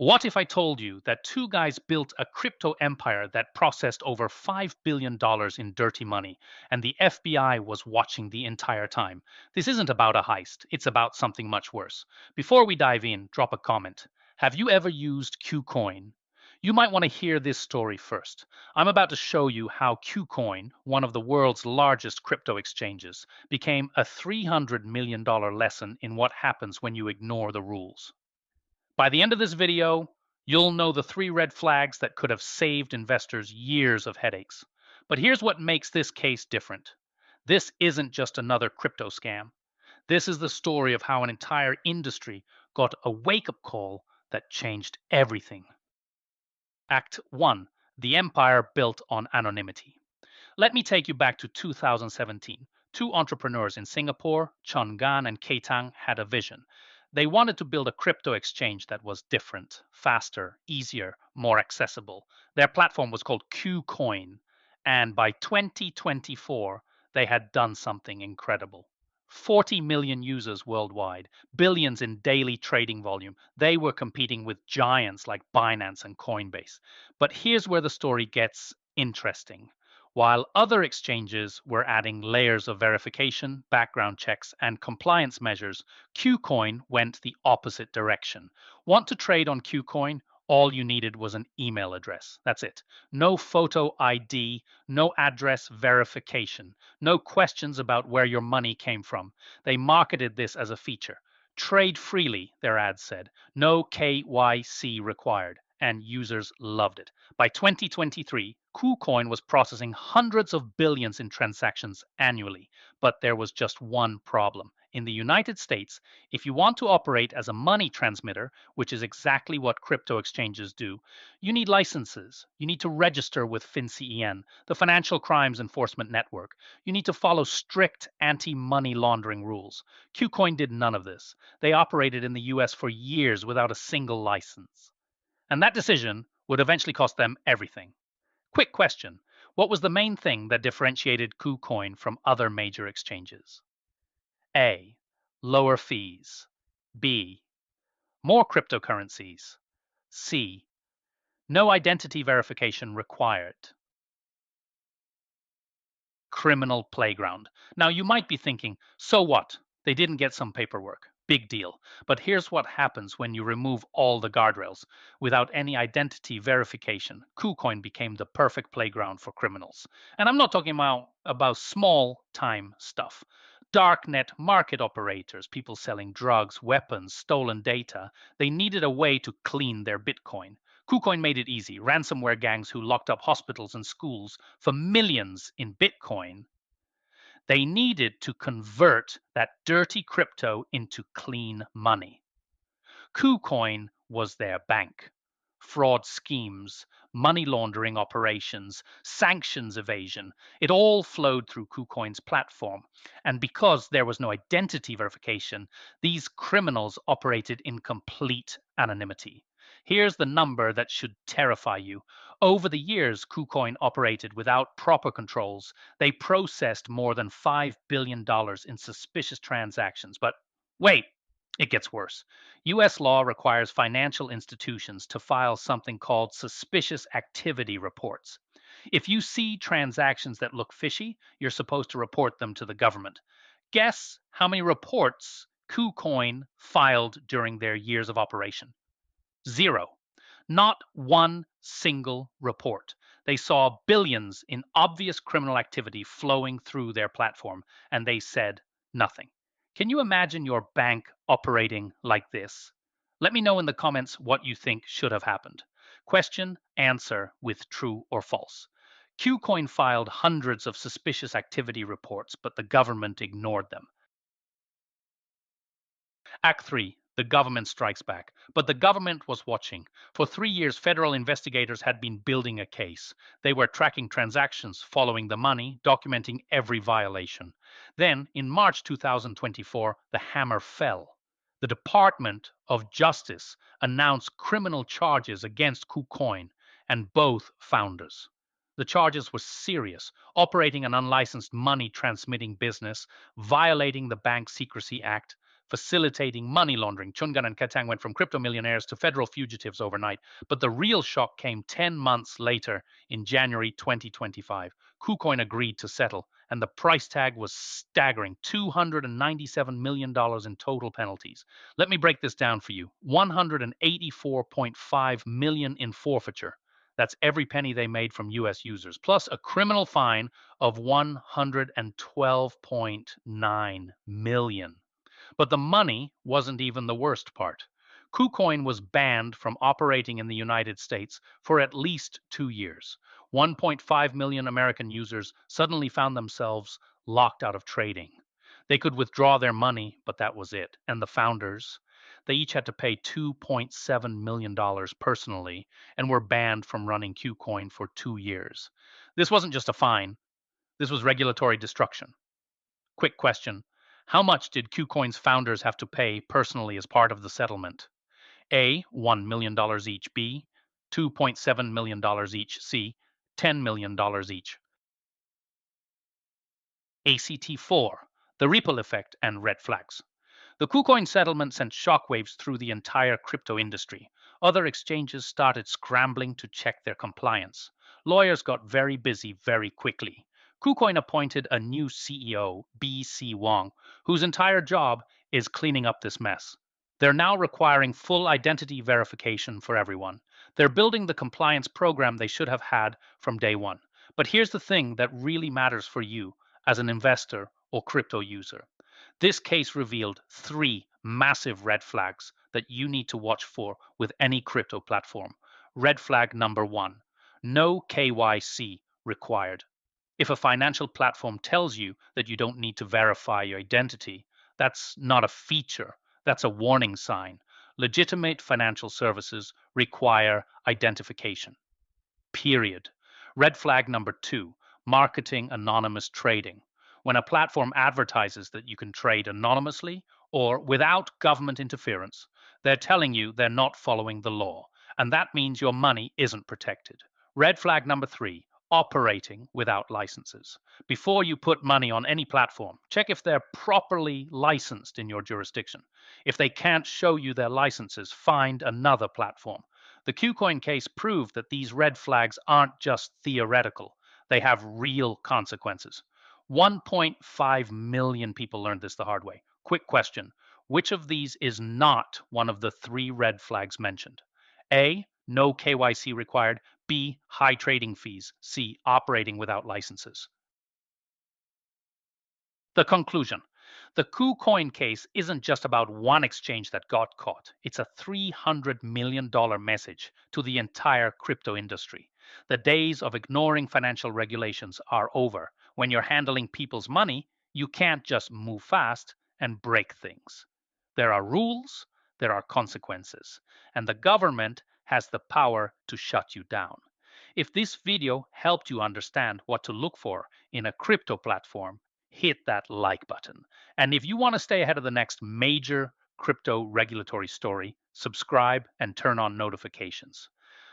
What if I told you that two guys built a crypto empire that processed over $5 billion in dirty money, and the FBI was watching the entire time? This isn't about a heist, it's about something much worse. Before we dive in, drop a comment. Have you ever used KuCoin? You might want to hear this story first. I'm about to show you how KuCoin, one of the world's largest crypto exchanges, became a $300 million lesson in what happens when you ignore the rules. By the end of this video, you'll know the three red flags that could have saved investors years of headaches. But here's what makes this case different. This isn't just another crypto scam. This is the story of how an entire industry got a wake-up call that changed everything. Act 1. The empire built on anonymity. Let me take you back to 2017. Two entrepreneurs in Singapore, Chun Gan and Kei Tang, had a vision. They wanted to build a crypto exchange that was different, faster, easier, more accessible. Their platform was called KuCoin, and by 2024, they had done something incredible. 40 million users worldwide, billions in daily trading volume. They were competing with giants like Binance and Coinbase. But here's where the story gets interesting. While other exchanges were adding layers of verification, background checks, and compliance measures, KuCoin went the opposite direction. Want to trade on KuCoin? All you needed was an email address. That's it. No photo ID, no address verification, no questions about where your money came from. They marketed this as a feature. Trade freely, their ads said. No KYC required. And users loved it. By 2023, KuCoin was processing hundreds of billions in transactions annually. But there was just one problem. In the United States, if you want to operate as a money transmitter, which is exactly what crypto exchanges do, you need licenses. You need to register with FinCEN, the Financial Crimes Enforcement Network. You need to follow strict anti-money laundering rules. KuCoin did none of this. They operated in the US for years without a single license. And that decision would eventually cost them everything. Quick question. What was the main thing that differentiated KuCoin from other major exchanges? A. Lower fees. B. More cryptocurrencies. C. No identity verification required. Criminal playground. Now you might be thinking, so what? They didn't get some paperwork. Big deal. But here's what happens when you remove all the guardrails. Without any identity verification, KuCoin became the perfect playground for criminals. And I'm not talking about small time stuff. Darknet market operators, people selling drugs, weapons, stolen data, they needed a way to clean their Bitcoin. KuCoin made it easy. Ransomware gangs who locked up hospitals and schools for millions in Bitcoin, they needed to convert that dirty crypto into clean money. KuCoin was their bank. Fraud schemes, money laundering operations, sanctions evasion, it all flowed through KuCoin's platform. And because there was no identity verification, these criminals operated in complete anonymity. Here's the number that should terrify you. Over the years KuCoin operated without proper controls. They processed more than $5 billion in suspicious transactions. But wait, it gets worse. US law requires financial institutions to file something called suspicious activity reports. If you see transactions that look fishy, you're supposed to report them to the government. Guess how many reports KuCoin filed during their years of operation? Zero. Not one single report. They saw billions in obvious criminal activity flowing through their platform, and they said nothing. Can you imagine your bank operating like this? Let me know in the comments what you think should have happened. Question, answer with true or false. KuCoin filed hundreds of suspicious activity reports, but the government ignored them. Act 3. The government strikes back. But the government was watching. For 3 years, federal investigators had been building a case. They were tracking transactions, following the money, documenting every violation. Then, in March 2024, the hammer fell. The Department of Justice announced criminal charges against KuCoin and both founders. The charges were serious: operating an unlicensed money transmitting business, violating the Bank Secrecy Act, facilitating money laundering. Chungan and Katang went from crypto millionaires to federal fugitives overnight. But the real shock came 10 months later in January 2025. KuCoin agreed to settle, and the price tag was staggering $297 million in total penalties. Let me break this down for you. 184.5 million in forfeiture. That's every penny they made from US users, plus a criminal fine of 112.9 million. But the money wasn't even the worst part. KuCoin was banned from operating in the United States for at least 2 years. 1.5 million American users suddenly found themselves locked out of trading. They could withdraw their money, but that was it. And the founders, they each had to pay $2.7 million personally and were banned from running KuCoin for 2 years. This wasn't just a fine, this was regulatory destruction. Quick question. How much did KuCoin's founders have to pay personally as part of the settlement? A, $1 million each. B, $2.7 million each. C, $10 million each. ACT4, the ripple effect and red flags. The KuCoin settlement sent shockwaves through the entire crypto industry. Other exchanges started scrambling to check their compliance. Lawyers got very busy very quickly. KuCoin appointed a new CEO, B.C. Wong, whose entire job is cleaning up this mess. They're now requiring full identity verification for everyone. They're building the compliance program they should have had from day one. But here's the thing that really matters for you as an investor or crypto user. This case revealed three massive red flags that you need to watch for with any crypto platform. Red flag number one, no KYC required. If a financial platform tells you that you don't need to verify your identity, that's not a feature, that's a warning sign. Legitimate financial services require identification. Period. Red flag number two, marketing anonymous trading. When a platform advertises that you can trade anonymously or without government interference, they're telling you they're not following the law, and that means your money isn't protected. Red flag number three, operating without licenses. Before you put money on any platform, check if they're properly licensed in your jurisdiction. If they can't show you their licenses, find another platform. The KuCoin case proved that these red flags aren't just theoretical, they have real consequences. 1.5 million people learned this the hard way. Quick question. Which of these is not one of the three red flags mentioned? A, no KYC required. B, high trading fees. C, operating without licenses. The conclusion. The KuCoin case isn't just about one exchange that got caught. It's a $300 million message to the entire crypto industry. The days of ignoring financial regulations are over. When you're handling people's money, you can't just move fast and break things. There are rules, there are consequences, and the government has the power to shut you down. If this video helped you understand what to look for in a crypto platform, hit that like button. And if you want to stay ahead of the next major crypto regulatory story, subscribe and turn on notifications.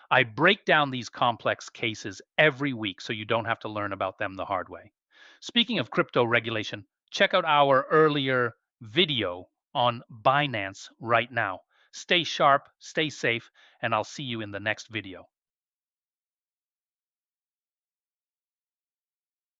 I break down these complex cases every week so you don't have to learn about them the hard way. Speaking of crypto regulation, check out our earlier video on Binance right now. Stay sharp, stay safe, and I'll see you in the next video.